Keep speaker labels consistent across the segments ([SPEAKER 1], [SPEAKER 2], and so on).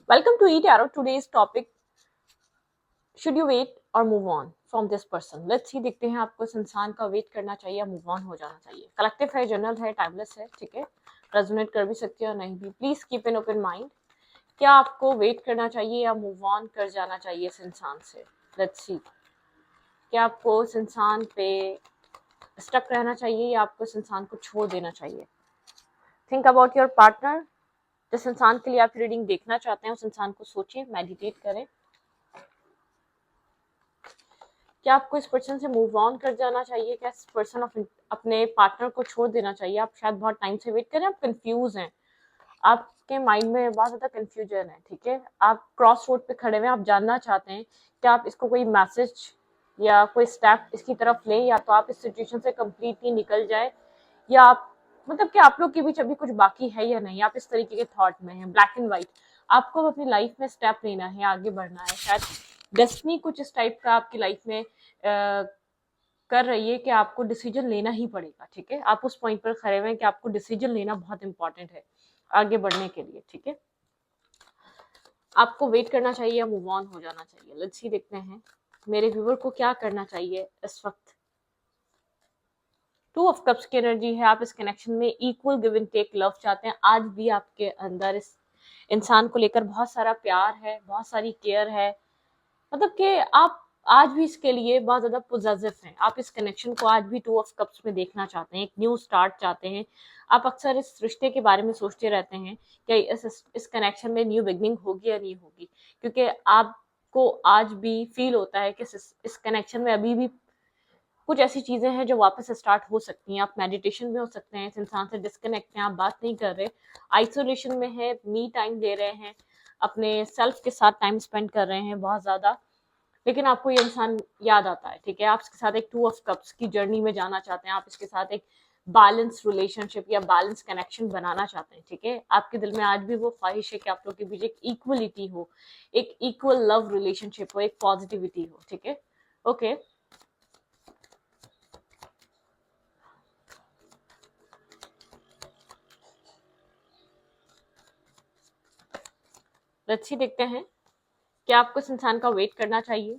[SPEAKER 1] Welcome to Eat Arrow. Today's topic: should you wait or move on from this person? Let's see, देखते हैं आपको इस इंसान का वेट करना चाहिए या मूव ऑन हो जाना चाहिए. कलेक्टिव है, जनरल है, टाइमलेस है, ठीक है. रेजोनेट कर भी सकते हो नहीं भी. Please keep an open mind. क्या आपको वेट करना चाहिए या मूव ऑन कर जाना चाहिए इस इंसान से? Let's see. क्या आपको इस इंसान पे स्टक रहना चाहिए या आपको इस इंसान को छोड़ देना चाहिए? Think about your partner. जिस इंसान के लिए आप रीडिंग देखना चाहते हैं उस इंसान को सोचिए, मेडिटेट करें. क्या आपको इस पर्सन से मूव ऑन कर जाना चाहिए? क्या इस पर्सन अपने पार्टनर को छोड़ देना चाहिए? आप शायद बहुत टाइम से वेट कर रहे हैं, आप कंफ्यूज हैं, आपके माइंड में बहुत ज्यादा कंफ्यूजन है, ठीक है. आप क्रॉस रोड पे खड़े हुए हैं, आप जानना चाहते हैं कि आप इसको कोई मैसेज या कोई स्टेप इसकी तरफ लें या तो आप इस सिचुएशन से कंप्लीटली निकल जाए, या आप मतलब कि आप लोग के बीच अभी कुछ बाकी है या नहीं. आप इस तरीके के थॉट में हैं, ब्लैक एंड व्हाइट. आपको अपनी लाइफ में स्टेप लेना है, आगे बढ़ना है. शायद डेस्टिनी कुछ इस टाइप का आपकी लाइफ में कर रही है कि आपको डिसीजन लेना ही पड़ेगा, ठीक है. आप उस पॉइंट पर खड़े हुए हैं कि आपको डिसीजन लेना बहुत इंपॉर्टेंट है आगे बढ़ने के लिए, ठीक है. आपको वेट करना चाहिए या मूव ऑन हो जाना चाहिए? लेट्स सी, देखते हैं मेरे व्यूवर को क्या करना चाहिए इस वक्त. टू ऑफ कप्स की एनर्जी है. आप इस कनेक्शन में equal give and take love चाहते हैं. आज भी आपके अंदर इस इंसान को लेकर बहुत सारा प्यार है, बहुत सारी केयर है. मतलब कि आप आज भी इसके लिए बहुत ज्यादा पोजेसिव हैं. आप इस कनेक्शन को आज भी टू ऑफ कप्स में देखना चाहते हैं, एक न्यू स्टार्ट चाहते हैं. आप अक्सर इस रिश्ते के बारे में सोचते रहते हैं कि इस कनेक्शन में न्यू बिगनिंग होगी या नहीं होगी, क्योंकि आपको आज भी फील होता है कि इस कनेक्शन में अभी भी कुछ ऐसी चीजें हैं जो वापस स्टार्ट हो सकती हैं. आप मेडिटेशन में हो सकते हैं, इस इंसान से डिस्कनेक्ट हैं, आप बात नहीं कर रहे, आइसोलेशन में है, मी टाइम दे रहे हैं, अपने सेल्फ के साथ टाइम स्पेंड कर रहे हैं बहुत ज्यादा. लेकिन आपको ये इंसान याद आता है, ठीक है. आप इसके साथ एक टू ऑफ कप्स की जर्नी में जाना चाहते हैं. आप इसके साथ एक बैलेंस रिलेशनशिप या बैलेंस कनेक्शन बनाना चाहते हैं, ठीक है. आपके दिल में आज भी वो ख्वाहिश है कि आप लोग के बीच एक इक्वलिटी हो, एक इक्वल लव रिलेशनशिप हो, एक पॉजिटिविटी हो, ठीक है. ओके. लेट्स सी, देखते हैं कि आपको इस इंसान का वेट करना चाहिए.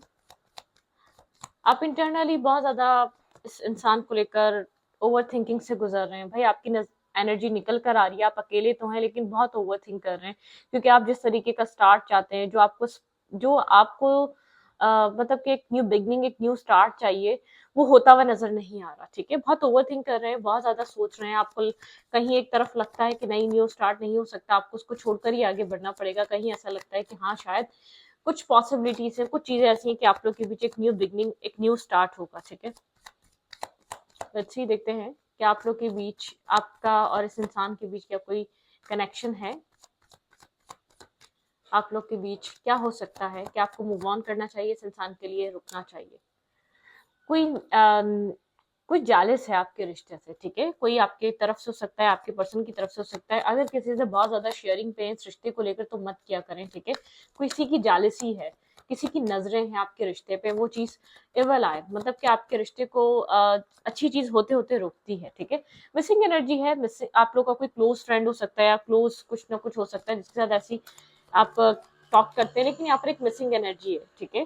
[SPEAKER 1] आप इंटरनली बहुत ज्यादा इस इंसान को लेकर ओवर थिंकिंग से गुजर रहे हैं. भाई आपकी एनर्जी निकल कर आ रही है. आप अकेले तो हैं लेकिन बहुत ओवर थिंक कर रहे हैं, क्योंकि आप जिस तरीके का स्टार्ट चाहते हैं, जो आपको मतलब कि एक न्यू बिगनिंग, एक न्यू स्टार्ट चाहिए, वो होता हुआ नजर नहीं आ रहा, ठीक है. बहुत ओवर थिंक कर रहे हैं, बहुत ज्यादा सोच रहे हैं. आपको कहीं एक तरफ लगता है कि नहीं, न्यू स्टार्ट नहीं हो सकता, आपको उसको छोड़कर ही आगे बढ़ना पड़ेगा. कहीं ऐसा लगता है कि हाँ, शायद कुछ पॉसिबिलिटीज है, कुछ चीजें ऐसी हैं कि आप लोग के बीच एक न्यू बिगनिंग, एक न्यू स्टार्ट होगा, ठीक है. लेट्स सी, देखते हैं कि आप लोग के बीच, आपका और इस इंसान के बीच क्या कोई कनेक्शन है. आप लोग के बीच क्या हो सकता है? कि आपको मूव ऑन करना चाहिए, इस इंसान के लिए रुकना चाहिए? कोई कोई जालिस है आपके रिश्ते से, ठीक है. कोई आपके तरफ से हो सकता है, आपके पर्सन की तरफ से हो सकता है. अगर किसी से बहुत ज्यादा शेयरिंग पे है इस रिश्ते को लेकर तो मत किया करें, ठीक है. किसी की जालिसी है, किसी की नजरें हैं आपके रिश्ते पे, वो चीज एवल आए, मतलब कि आपके रिश्ते को अच्छी चीज होते होते रोकती है, ठीक है. मिसिंग एनर्जी है. मिसिंग आप लोग का कोई क्लोज फ्रेंड हो सकता है या क्लोज कुछ ना कुछ हो सकता है जिसके साथ ऐसी आप टॉक करते हैं, लेकिन यहाँ पर एक मिसिंग एनर्जी है, ठीक है.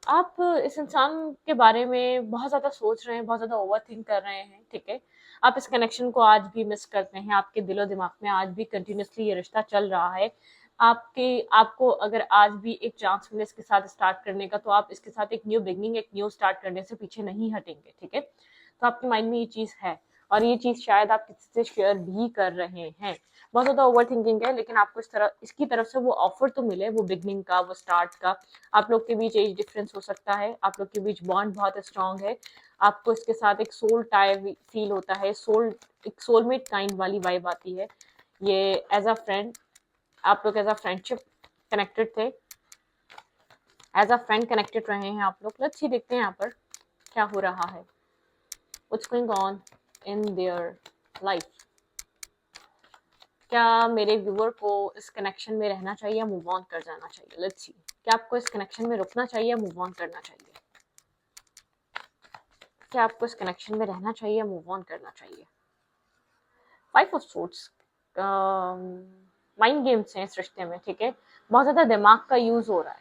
[SPEAKER 1] आप इस इंसान के बारे में बहुत ज़्यादा सोच रहे हैं, बहुत ज़्यादा ओवरथिंक कर रहे हैं, ठीक है. आप इस कनेक्शन को आज भी मिस करते हैं. आपके दिलो-दिमाग में आज भी कंटिन्यूअसली ये रिश्ता चल रहा है. आपको अगर आज भी एक चांस मिले इसके साथ स्टार्ट करने का, तो आप इसके साथ एक न्यू बिगिनिंग, एक न्यू स्टार्ट करने से पीछे नहीं हटेंगे, ठीक है. तो आपके माइंड में ये चीज़ है, और ये चीज़ शायद आप किसी से शेयर भी कर रहे हैं. बहुत ज़्यादा ओवरथिंकिंग है, लेकिन आपको इसकी तरफ से वो ऑफर तो मिले, वो बिगिनिंग का, वो स्टार्ट का. आप लोग के बीच एज डिफरेंस हो सकता है, आप लोग के बीच बॉन्ड बहुत स्ट्रांग है. आपको इसके साथ एक सोल टाई फील होता है, एक सोलमेट काइंड वाली वाइब आती है. ये एज अ फ्रेंड, आप लोग एज अ फ्रेंडशिप कनेक्टेड थे, एज अ फ्रेंड कनेक्टेड रहे हैं आप लोग. लेट्स सी, देखते हैं यहाँ पर क्या हो रहा है, what's going on in their life. क्या मेरे व्यूअर को इस कनेक्शन में रहना चाहिए या मूव ऑन कर जाना चाहिए? Let's see. क्या आपको इस कनेक्शन में रुकना चाहिए या मूव ऑन करना चाहिए? क्या आपको इस कनेक्शन में रहना चाहिए या मूव ऑन करना चाहिए? Five of swords. Mind games हैं इस रिश्ते में, ठीक है। बहुत ज्यादा दिमाग का यूज हो रहा है,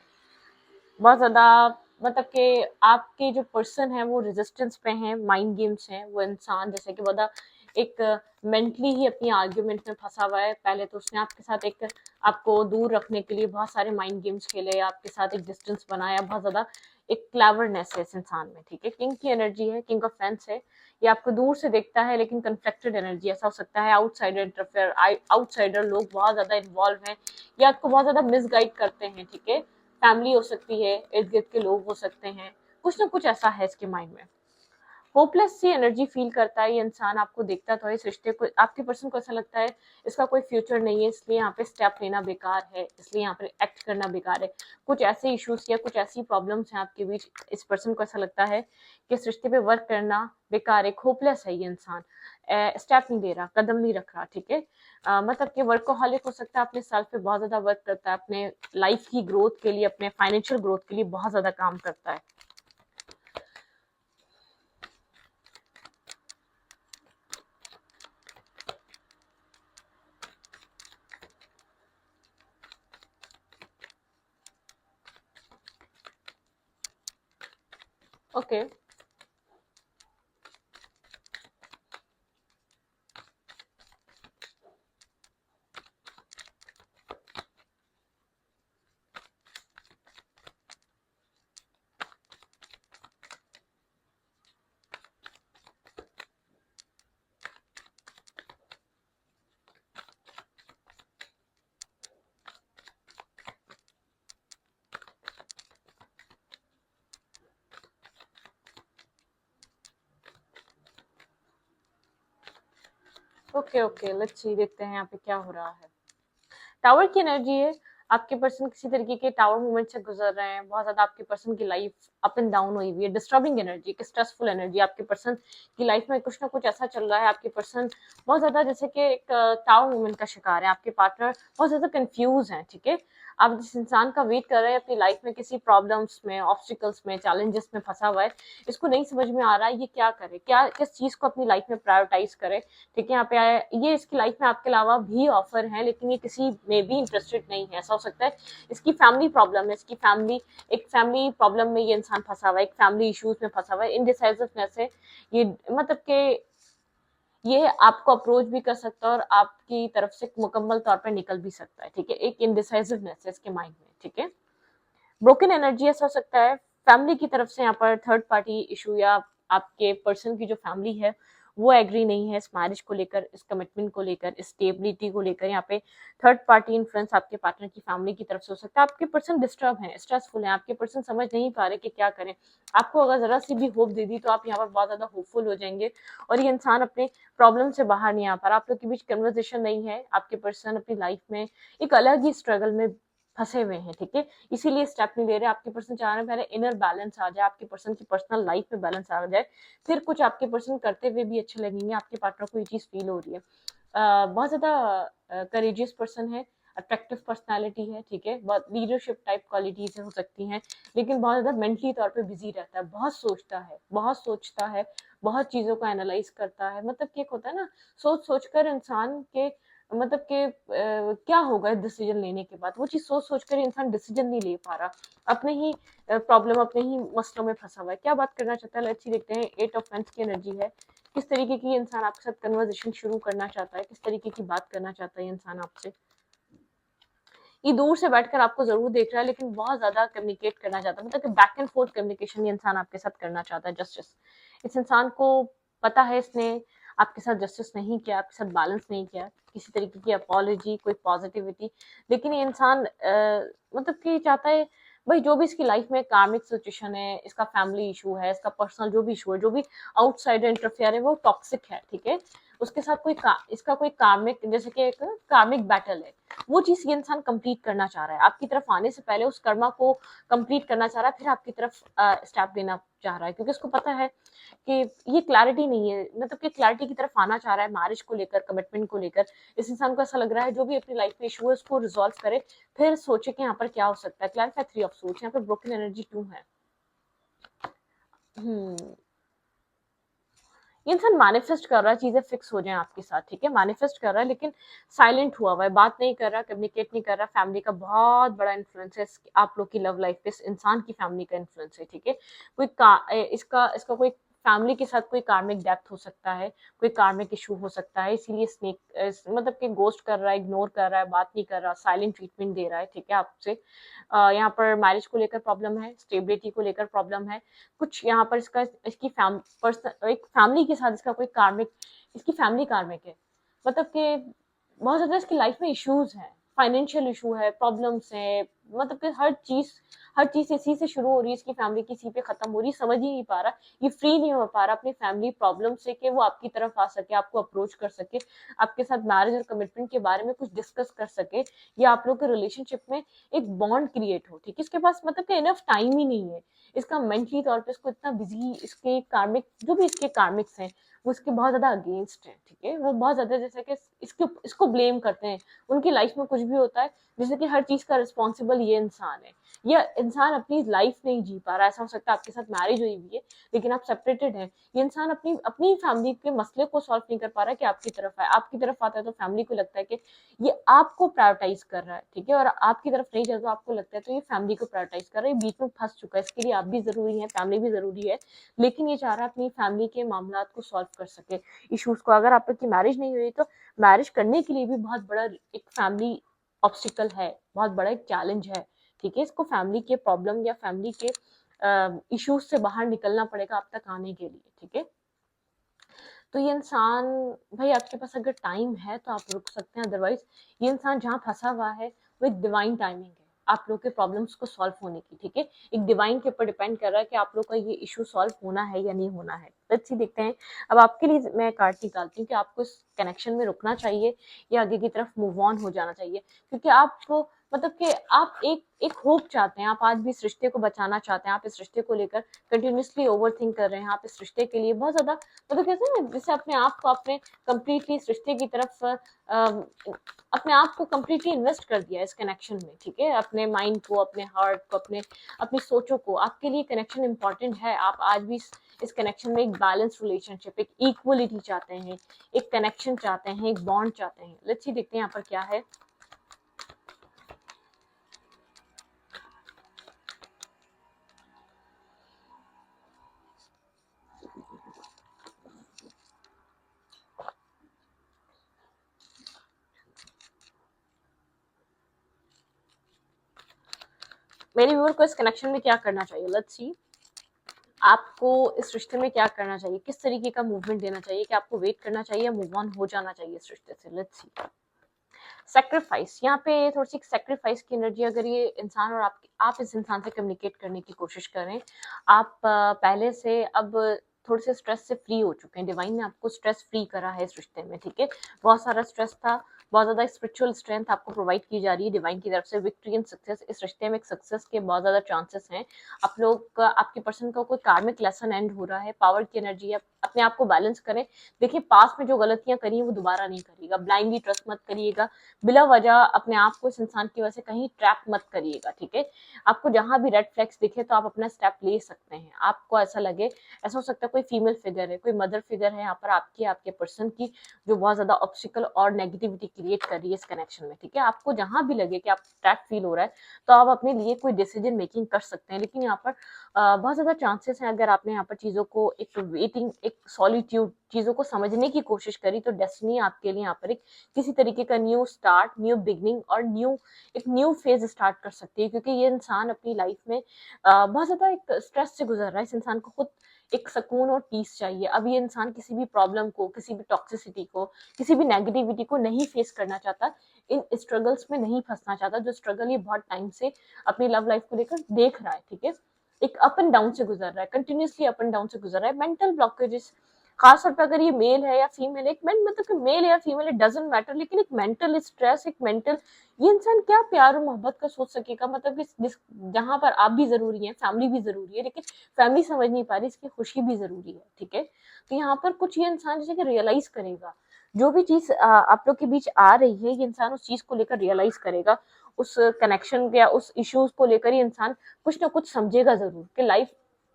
[SPEAKER 1] बहुत ज़्यादा, मतलब कि आपके जो पर्सन है वो रेजिस्टेंस पे हैं, माइंड गेम्स हैं। वो इंसान जैसे कि बता एक मेंटली ही अपनी आर्ग्यूमेंट में फंसा हुआ है। पहले तो उसने आपके साथ एक आपको दूर रखने के लिए बहुत सारे माइंड गेम्स खेले, आपके साथ एक डिस्टेंस बनाया, बहुत ज़्यादा एक क्लेवरनेस है इस इंसान में, ठीक है। किंग की एनर्जी है, किंग ऑफ फेंस है। ये आपको दूर से देखता है लेकिन कन्फ्लिक्टेड एनर्जी, ऐसा हो सकता है आउटसाइडर इंटरफेयर, आउटसाइडर लोग बहुत ज़्यादा इन्वॉल्व हैं या आपको बहुत ज़्यादा मिसगाइड करते हैं, ठीक है। फैमिली हो सकती है, इर्द गिर्द के लोग हो सकते हैं, कुछ ना कुछ ऐसा है इसके माइंड में। होपलेस सी एनर्जी फील करता है ये इंसान, आपको देखता तो है इस रिश्ते को, आपके पर्सन को ऐसा लगता है इसका कोई फ्यूचर नहीं है, इसलिए यहाँ पे स्टेप लेना बेकार है, इसलिए यहाँ पे एक्ट करना बेकार है। कुछ ऐसे इश्यूज या कुछ ऐसी प्रॉब्लम्स हैं आपके बीच, इस पर्सन को ऐसा लगता है कि इस रिश्ते पे वर्क करना बेकार है। होपलेस है ये इंसान, स्टेप नहीं दे रहा, कदम नहीं रख रहा, ठीक है। मतलब कि वर्कोहॉलिक हो सकता है, अपने सेल्फ पे बहुत ज्यादा वर्क करता है, अपने लाइफ की ग्रोथ के लिए, अपने फाइनेंशियल ग्रोथ के लिए बहुत ज्यादा काम करता है। Okay, okay, okay, let's see, देखते हैं यहाँ पे क्या हो रहा है। टावर की एनर्जी है, आपके पर्सन किसी तरीके के टावर मूवमेंट से गुजर रहे हैं, बहुत ज्यादा आपके पर्सन की लाइफ अप एंड डाउन हुई हुई है, डिस्टर्बिंग एनर्जी, स्ट्रेसफुल एनर्जी, आपके पर्सन की लाइफ में कुछ ना कुछ ऐसा चल रहा है, आपके पर्सन बहुत ज्यादा जैसे कि एक टावर मूवमेंट का शिकार है, आपके पार्टनर बहुत ज्यादा कंफ्यूज है, ठीक है। आप जिस इंसान का वेट कर रहे हैं अपनी लाइफ में किसी प्रॉब्लम्स में, ऑब्स्टिकल्स में, चैलेंजेस में फंसा हुआ है, इसको नहीं समझ में आ रहा है ये क्या करे, क्या किस चीज को अपनी लाइफ में प्रायोरिटाइज करे, ठीक है। यहाँ पे आया ये, इसकी लाइफ में आपके अलावा भी ऑफर है लेकिन ये किसी में भी इंटरेस्टेड नहीं है, ऐसा हो सकता है इसकी फैमिली प्रॉब्लम है, इसकी फैमिली, एक फैमिली प्रॉब्लम में ये इंसान फंसा हुआ है, एक फैमिली इश्यूज में फंसा हुआ है, इनडिसाइसिवनेस है ये, मतलब कि ये आपको अप्रोच भी कर सकता है और आपकी तरफ से मुकम्मल तौर पर निकल भी सकता है, ठीक है। एक इनडिसाइसिवनेस है इसके माइंड में, ठीक है। ब्रोकन एनर्जी ऐसा हो सकता है फैमिली की तरफ से, यहाँ पर थर्ड पार्टी इशू या आपके पर्सन की जो फैमिली है वो एग्री नहीं है इस मैरिज को लेकर, इस कमिटमेंट को लेकर, इस स्टेबिलिटी को लेकर। यहाँ पे थर्ड पार्टी इन्फ्लुएंस आपके पार्टनर की फैमिली की तरफ से हो सकता है। आपके पर्सन डिस्टर्ब है, स्ट्रेसफुल है, आपके पर्सन समझ नहीं पा रहे कि क्या करें। आपको अगर जरा सी भी होप दे दी तो आप यहाँ पर बहुत ज्यादा होपफुल हो जाएंगे और ये इंसान अपने प्रॉब्लम से बाहर नहीं आ पा रहा, आप लोग के बीच कन्वर्सेशन नहीं है, आपके पर्सन अपनी लाइफ में एक अलग ही स्ट्रगल में फंसे हुए हैं, ठीक है। इसीलिए स्टेप नहीं ले रहे, आपके पर्सन चाह रहे हैं पहले इनर बैलेंस आ जाए, आपके पर्सन की पर्सनल लाइफ में बैलेंस आ जाए, फिर कुछ आपके पर्सन करते हुए भी अच्छे लगेंगे, आपके पार्टनर को ये चीज फील हो रही है। बहुत ज्यादा करेजियस पर्सन है, अट्रैक्टिव पर्सनालिटी है, ठीक है, बहुत लीडरशिप टाइप क्वालिटीज हो सकती हैं, लेकिन बहुत ज्यादा मेंटली तौर पे बिजी रहता है, बहुत सोचता है, बहुत सोचता है, बहुत चीजों को एनालाइज करता है, मतलब कि एक होता है ना, सोच सोच कर इंसान के, मतलब कि क्या होगा डिसीजन लेने के बाद, वो चीज सोच सोच कर इंसान डिसीजन नहीं ले पा रहा, अपने ही प्रॉब्लम, अपने ही मसलों में फंसा हुआ है। क्या बात करना चाहता है, लेट्स सी, देखते हैं। एट ऑफ पेंस की एनर्जी है, किस तरीके की इंसान आपके साथ कन्वर्सेशन शुरू करना चाहता है, किस तरीके की बात करना चाहता है इंसान आपसे। ये दूर से बैठकर आपको जरूर देख रहा है लेकिन बहुत ज्यादा कम्युनिकेट करना चाहता है, मतलब कि बैक एंड फोर्थ कम्युनिकेशन ये इंसान आपके साथ करना चाहता है। जस्टिस, इस इंसान को पता है इसने आपके साथ जस्टिस नहीं किया, आपके साथ बैलेंस नहीं किया, किसी तरीके की अपॉलॉजी, कोई पॉजिटिविटी, लेकिन ये इंसान मतलब कि चाहता है भाई जो भी इसकी लाइफ में कार्मिक सिचुएशन है, इसका फैमिली इशू है, इसका पर्सनल जो भी इशू है, जो भी आउटसाइडर इंटरफेयर है वो टॉक्सिक है, ठीक है। उसके साथ कोई इसका कोई कार्मिक, जैसे कि एक कार्मिक बैटल है, वो चीज ये इंसान कंप्लीट करना चाह रहा है, आपकी तरफ आने से पहले उस कर्मा को कंप्लीट करना चाह रहा है, फिर आपकी तरफ स्टेप लेना चाह रहा है, क्योंकि उसको पता है कि ये क्लैरिटी नहीं है, मतलब कि क्लैरिटी की तरफ आना चाह रहा है मैरिज को लेकर, कमिटमेंट को लेकर। इस इंसान को ऐसा लग रहा है जो भी अपनी लाइफ में इशू है उसको रिजॉल्व करे, फिर सोचे कि यहाँ पर क्या हो सकता है। क्लैरिफाई थ्री ऑफ सोच, यहाँ पे ब्रोकन एनर्जी 2 है। हम्म ये इंसान मैनिफेस्ट कर रहा है चीजें फिक्स हो जाएं आपके साथ, ठीक है, मैनिफेस्ट कर रहा है लेकिन साइलेंट हुआ है, बात नहीं कर रहा, कम्युनिकेट नहीं कर रहा। फैमिली का बहुत बड़ा इन्फ्लुएंस है आप लोग की लव लाइफ पे, इस इंसान की फैमिली का इन्फ्लुएंस है, ठीक है। इसका इसका कोई फैमिली के साथ कोई कार्मिक डेप्थ हो सकता है, कोई कार्मिक इशू हो सकता है, इसीलिए स्नेक मतलब कि गोस्ट कर रहा है, इग्नोर कर रहा है, बात नहीं कर रहा, साइलेंट ट्रीटमेंट दे रहा है, ठीक है आपसे। यहाँ पर मैरिज को लेकर प्रॉब्लम है, स्टेबिलिटी को लेकर प्रॉब्लम है, कुछ यहाँ पर इसका इसकी एक फैमिली के साथ इसका कोई कार्मिक, इसकी फैमिली कार्मिक है, मतलब कि बहुत ज्यादा इसकी लाइफ में इश्यूज हैं, फाइनेंशियल इशू है, प्रॉब्लम्स है, मतलब कि हर चीज इसी से शुरू हो रही है, इसकी फैमिली किसी पे खत्म हो रही है, समझ ही नहीं पा रहा, ये फ्री नहीं हो पा रहा अपनी फैमिली प्रॉब्लम से कि वो आपकी तरफ आ सके, आपको अप्रोच कर सके, आपके साथ मैरिज और कमिटमेंट के बारे में कुछ डिस्कस कर सके, या आप लोग के रिलेशनशिप में एक बॉन्ड क्रिएट हो, ठीक है। इसके पास मतलब कि इनफ टाइम ही नहीं है, इसका मेंटली तौर पे इसको इतना बिजी, इसके कार्मिक जो भी इसके कार्मिक्स हैं वो इसके बहुत ज्यादा अगेंस्ट है, ठीक है। वो बहुत ज्यादा जैसे कि इसको ब्लेम करते हैं, उनकी लाइफ में कुछ भी होता है जैसे कि हर चीज का रिस्पॉन्सिबल ये इंसान है, या इंसान अपनी लाइफ नहीं जी पा रहा। ऐसा हो सकता है आपके साथ मैरिज हुई हुई है लेकिन आप सेपरेटेड हैं, ये इंसान अपनी अपनी फैमिली के मसले को सॉल्व नहीं कर पा रहा है कि आपकी तरफ आए, आपकी तरफ आता है तो फैमिली को लगता है कि ये आपको प्रायोरिटाइज कर रहा है, ठीक है, और आपकी तरफ नहीं जाता तो आपको लगता है तो ये फैमिली को प्रायोरिटाइज कर रहा है, बीच में फंस चुका है। इसके लिए आप भी जरूरी है, फैमिली भी जरूरी है, लेकिन ये चाह रहा है अपनी फैमिली के मामला को सॉल्व कर सके, इश्यूज को। अगर आप लोग की मैरिज नहीं हुई तो मैरिज करने के लिए भी बहुत बड़ा एक फैमिली ऑब्स्टिकल है, बहुत बड़ा एक चैलेंज है, ठीक है। इसको फैमिली के प्रॉब्लम या फैमिली के इश्यूज से बाहर निकलना पड़ेगा आप तक आने के लिए, ठीक है। तो ये इंसान, भाई आपके पास अगर टाइम है तो आप रुक सकते हैं, अदरवाइज ये इंसान जहाँ फंसा हुआ है वो एक डिवाइन टाइमिंग है आप लोग के प्रॉब्लम्स को सॉल्व होने की, ठीक है। एक डिवाइन के ऊपर डिपेंड कर रहा है कि आप लोग का ये इशू सॉल्व होना है या नहीं होना है। लेट्स सी, देखते हैं। अब आपके लिए मैं कार्ड निकालती हूँ कि आपको इस कनेक्शन में रुकना चाहिए या आगे की तरफ मूव ऑन हो जाना चाहिए, क्योंकि आपको मतलब कि आप एक होप चाहते हैं, आप आज भी इस रिश्ते को बचाना चाहते हैं, आप इस रिश्ते को लेकर कंटिन्यूसली ओवर थिंक कर रहे हैं, आप इस रिश्ते के लिए बहुत ज्यादा मतलब कहते हैं ना, जैसे अपने आप को आपने कंप्लीटली इस रिश्ते की तरफ अपने आप को कंप्लीटली इन्वेस्ट कर दिया इस कनेक्शन में, ठीक है, अपने माइंड को, अपने हार्ट को, अपनी सोचों को। आपके लिए कनेक्शन इंपॉर्टेंट है, आप आज भी इस कनेक्शन में एक बैलेंस रिलेशनशिप, एक इक्वलिटी चाहते हैं, एक कनेक्शन चाहते हैं, एक बॉन्ड चाहते हैं। लेट्स सी, देखते हैं यहाँ पर क्या है। मेरे व्यूअर को इस कनेक्शन में क्या करना चाहिए? लेट्स सी, आपको इस रिश्ते में क्या करना चाहिए, किस तरीके का मूवमेंट देना चाहिए, कि आपको वेट करना चाहिए या मूव ऑन हो जाना चाहिए इस रिश्ते से? लेट्स सी, सैक्रिफाइस, यहाँ पे थोड़ी सी सैक्रिफाइस की एनर्जी। अगर ये इंसान और आप इस इंसान से कम्युनिकेट करने की कोशिश करें, आप पहले से अब थोड़े से स्ट्रेस से फ्री हो चुके हैं, डिवाइन ने आपको स्ट्रेस फ्री करा है इस रिश्ते में, ठीक है। बहुत सारा स्ट्रेस था, बहुत ज्यादा स्पिरिचुअल स्ट्रेंथ आपको प्रोवाइड की जा रही है डिवाइन की तरफ से, विक्ट्री एंड सक्सेस। इस रिश्ते में एक सक्सेस के बहुत ज्यादा चांसेस हैं। आप लोग का, आपके पर्सन का कोई कार्मिक लेसन एंड हो रहा है, पावर की एनर्जी है, अपने आप को बैलेंस करें। देखिए, पास्ट में जो गलतियां करी वो दोबारा नहीं करिएगा, ब्लाइंडली ट्रस्ट मत करिएगा, बिला वजह अपने आप को इस इंसान की वजह से कहीं ट्रैप मत करिएगा, ठीक है। आपको जहां भी रेड फ्लैग्स दिखे तो आप अपना स्टेप ले सकते हैं। आपको ऐसा लगे, ऐसा हो सकता है कोई फीमेल फिगर है, कोई मदर फिगर है यहाँ पर आपकी, आपके पर्सन की, जो बहुत ज्यादा ऑब्स्टिकल और नेगेटिविटी क्रिएट कर रही है इस कनेक्शन में, ठीक है। आपको जहां भी लगे कि आप ट्रैप फील हो रहा है तो आप अपने लिए कोई डिसीजन मेकिंग कर सकते हैं, लेकिन यहाँ पर बहुत ज्यादा चांसेस हैं, अगर आपने यहाँ पर चीजों को एक वेटिंग, एक सॉलिट्यूड, चीजों को समझने की कोशिश करी तो डेस्टिनी आपके लिए यहाँ पर एक किसी तरीके का न्यू स्टार्ट, न्यू बिगनिंग और एक न्यू फेज स्टार्ट कर सकती है, क्योंकि ये इंसान अपनी लाइफ में बहुत ज्यादा एक स्ट्रेस से गुजर रहा है। इस इंसान को खुद एक सुकून और पीस चाहिए। अब ये इंसान किसी भी प्रॉब्लम को, किसी भी टॉक्सिसिटी को, किसी भी नेगेटिविटी को नहीं फेस करना चाहता, इन स्ट्रगल्स में नहीं फंसना चाहता, जो स्ट्रगल ये बहुत टाइम से अपनी लव लाइफ को लेकर देख रहा है, ठीक है। एक अप एंड डाउन से गुजर रहा है, कंटिन्यूसली अप एंड डाउन से गुजर रहा है। मेंटल ब्लॉकेजेस, खासतौर पर अगर ये मेल है या फीमेल है, एक मतलब कि मेल या फीमेल इट डजंट मैटर, लेकिन एक मेंटल स्ट्रेस, एक मेंटल, ये इंसान क्या प्यार और मोहब्बत का सोच सकेगा, मतलब कि जहां पर आप भी जरूरी है, फैमिली भी जरूरी है, लेकिन फैमिली समझ नहीं पा रही, इसकी खुशी भी जरूरी है, ठीक है। तो यहाँ पर कुछ ये इंसान जैसे कि रियलाइज करेगा, जो भी चीज आप लोग के बीच आ रही है, ये इंसान उस चीज को लेकर रियलाइज करेगा, उस कनेक्शन या उस इश्यूज को लेकर ये इंसान कुछ ना कुछ समझेगा जरूर कि लाइफ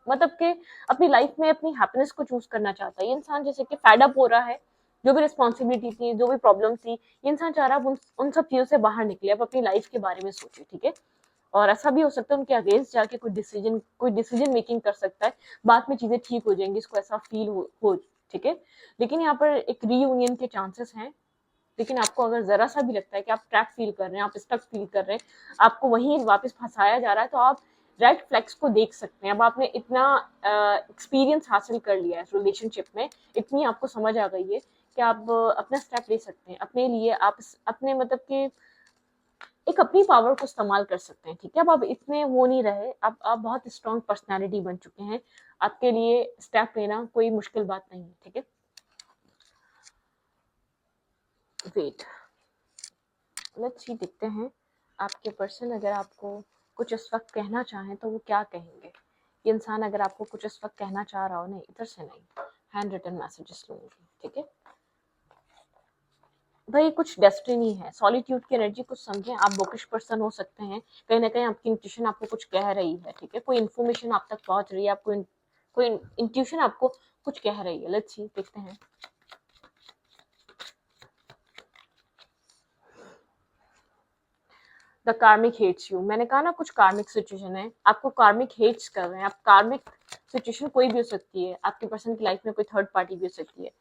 [SPEAKER 1] मतलब कि अपनी लाइफ में अपनी हैप्पीनेस को चूज करना चाहता है। ये इंसान जैसे कि फेड अप हो रहा है, जो भी रिस्पॉन्सिबिलिटी थी, जो भी प्रॉब्लम थी, ये इंसान चाह रहा है अब उन सब चीजों से बाहर निकले, अब अपनी लाइफ के बारे में सोचे, ठीक है। और ऐसा भी हो सकता है उनके अगेंस्ट जाके कोई डिसीजन मेकिंग कर सकता है, बाद में चीजें ठीक हो जाएंगी, इसको ऐसा फील हो, ठीक है। लेकिन यहाँ पर एक रीयूनियन के चांसेस हैं। लेकिन आपको अगर जरा सा भी लगता है कि आप ट्रैप फील कर रहे हैं, आप स्टक फील कर रहे हैं, आपको वहीं वापस फंसाया जा रहा है, तो आप रेड फ्लैग्स को देख सकते हैं। अब आपने इतना एक्सपीरियंस हासिल कर लिया है रिलेशनशिप में, इतनी आपको समझ आ गई है कि आप अपना स्टेप ले सकते हैं अपने लिए। आप अपने मतलब कि एक अपनी पावर को इस्तेमाल कर सकते हैं, ठीक है। अब आप इतने वो नहीं रहे, अब आप बहुत स्ट्रॉन्ग पर्सनैलिटी बन चुके हैं, आपके लिए स्टेप लेना कोई मुश्किल बात नहीं है, ठीक है। वेट, लेट्स सी, देखते हैं आपके पर्सन अगर आपको कुछ इस वक्त कहना चाहें तो वो क्या कहेंगे। ये इंसान अगर आपको कुछ इस वक्त कहना चाह रहा हो, नहीं इधर से नहीं, हैंड रिटन मैसेजेस लूंगी, ठीक है। भाई कुछ डेस्टिनी है, सॉलिट्यूड की एनर्जी कुछ समझें। आप बुकिश पर्सन हो सकते हैं, कहीं ना कहीं आपकी इंट्यूशन आपको कुछ कह रही है, ठीक है। कोई इन्फॉर्मेशन आप तक पहुंच रही है, आपको कोई इंट्यूशन आपको कुछ कह रही है। लेट्स सी, देखते हैं। द कार्मिक हेट्स यू, मैंने कहा ना कुछ कार्मिक सिचुएशन है, आपको कार्मिक हेट्स कर रहे हैं। आप कार्मिक सिचुएशन कोई भी हो सकती है, आपकी पर्सन की लाइफ में कोई थर्ड पार्टी भी हो सकती है।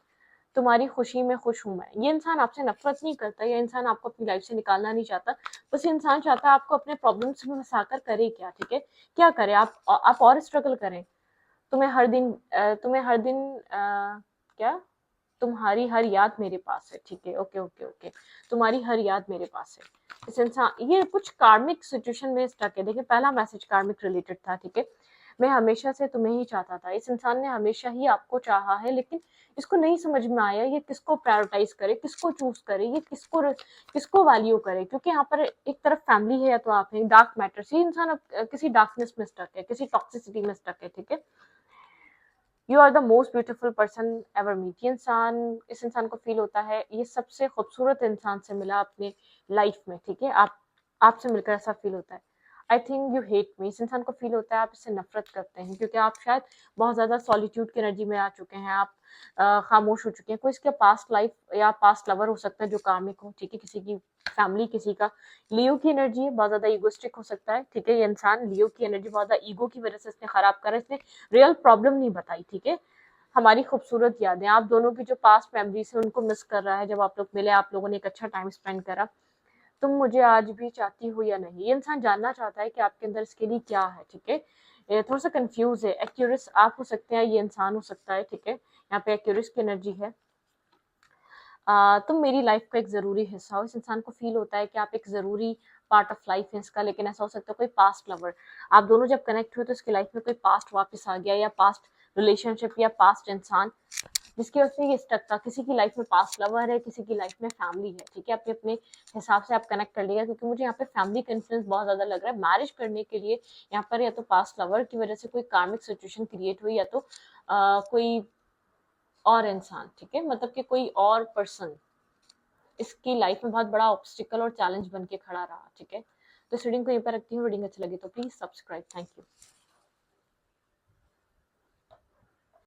[SPEAKER 1] तुम्हारी खुशी में खुश हूं मैं, ये इंसान आपसे नफरत नहीं करता, ये इंसान आपको अपनी लाइफ से निकालना नहीं चाहता, बस ये इंसान चाहता है आपको अपने प्रॉब्लम्स में फंसाकर करे क्या, ठीक है। क्या करे आप और स्ट्रगल करें। तुम्हें हर दिन क्या, तुम्हारी हर याद मेरे पास है, ठीक है। ओके ओके ओके, तुम्हारी हर याद मेरे पास है। इस इंसान ये कुछ कार्मिक सिचुएशन में स्टक है। देखिए पहला मैसेज कार्मिक रिलेटेड था, ठीक है। मैं हमेशा से तुम्हें ही चाहता था, इस इंसान ने हमेशा ही आपको चाहा है, लेकिन इसको नहीं समझ में आया ये किसको प्रायोरिटाइज करे, किसको चूज करे, ये किसको वैल्यू करे। क्योंकि यहाँ पर एक तरफ फैमिली है या तो आप हैं, डार्क मैटर्स, ये इंसान अब किसी डार्कनेस में स्टक है, किसी टॉक्सिसिटी में स्टक है, ठीक है। You are the most beautiful person ever meet, ये इंसान, इस इंसान को फील होता है ये सबसे खूबसूरत इंसान से मिला अपने लाइफ में, ठीक है। आपसे मिलकर ऐसा फील होता है। I think you hate me, इस इंसान को फील होता है आप इससे नफरत करते हैं, क्योंकि आप शायद बहुत ज्यादा सॉलिट्यूड की एनर्जी में आ चुके हैं, आप खामोश हो चुके हैं। कोई इसके पास्ट लाइफ या पास्ट लवर हो सकता है जो कार्मिक हो, ठीक है। किसी की फैमिली, किसी का लियो की एनर्जी है, बहुत ज्यादा ईगोस्टिक हो सकता है, ठीक है। ये इंसान लियो की एनर्जी बहुत ज्यादा ईगो की वजह से इसने खराब करा, इसने रियल प्रॉब्लम नहीं बताई, ठीक है। हमारी खूबसूरत यादें, आप दोनों की जो पास्ट मेमोरीज है उनको मिस कर रहा है। जब आप लोग मिले, आप लोगों ने एक अच्छा टाइम स्पेंड करा, तुम मुझे आज भी चाहती हो या नहीं, ये इंसान जानना चाहता है कि आपके अंदर इसके लिए क्या है, ठीक है। ये थोड़ा सा कंफ्यूज है। एक्यूरियस आप हो सकते हैं, ये इंसान हो सकता है, ठीक है। यहाँ पे एक्यूरियस की एनर्जी है। तुम मेरी लाइफ का एक जरूरी हिस्सा हो, इस इंसान को फील होता है कि आप एक जरूरी पार्ट ऑफ लाइफ है इसका। लेकिन ऐसा हो सकता है कोई पास्ट लवर, आप दोनों जब कनेक्ट हुए तो इसकी लाइफ में कोई पास्ट वापस आ गया, या पास्ट रिलेशनशिप या पास्ट इंसान जिसकी वजह से ये स्टक था। किसी की लाइफ में पास्ट लवर है, किसी की लाइफ में फैमिली है, ठीक है। अपने अपने हिसाब से आप कनेक्ट कर लिएगा, क्योंकि मुझे यहाँ पे फैमिली का इन्फ्लुएंस बहुत ज्यादा लग रहा है। मैरिज करने के लिए यहाँ पर या तो पास्ट लवर की वजह से कोई कार्मिक सिचुएशन क्रिएट हुई, या तो कोई और इंसान, ठीक है, मतलब कि कोई और पर्सन इसकी लाइफ में बहुत बड़ा ऑब्स्टिकल और चैलेंज बन के खड़ा रहा, ठीक है। तो इस रीडिंग को यहीं पर रखती हूँ। रीडिंग अच्छी लगी तो प्लीज सब्सक्राइब। Thank you.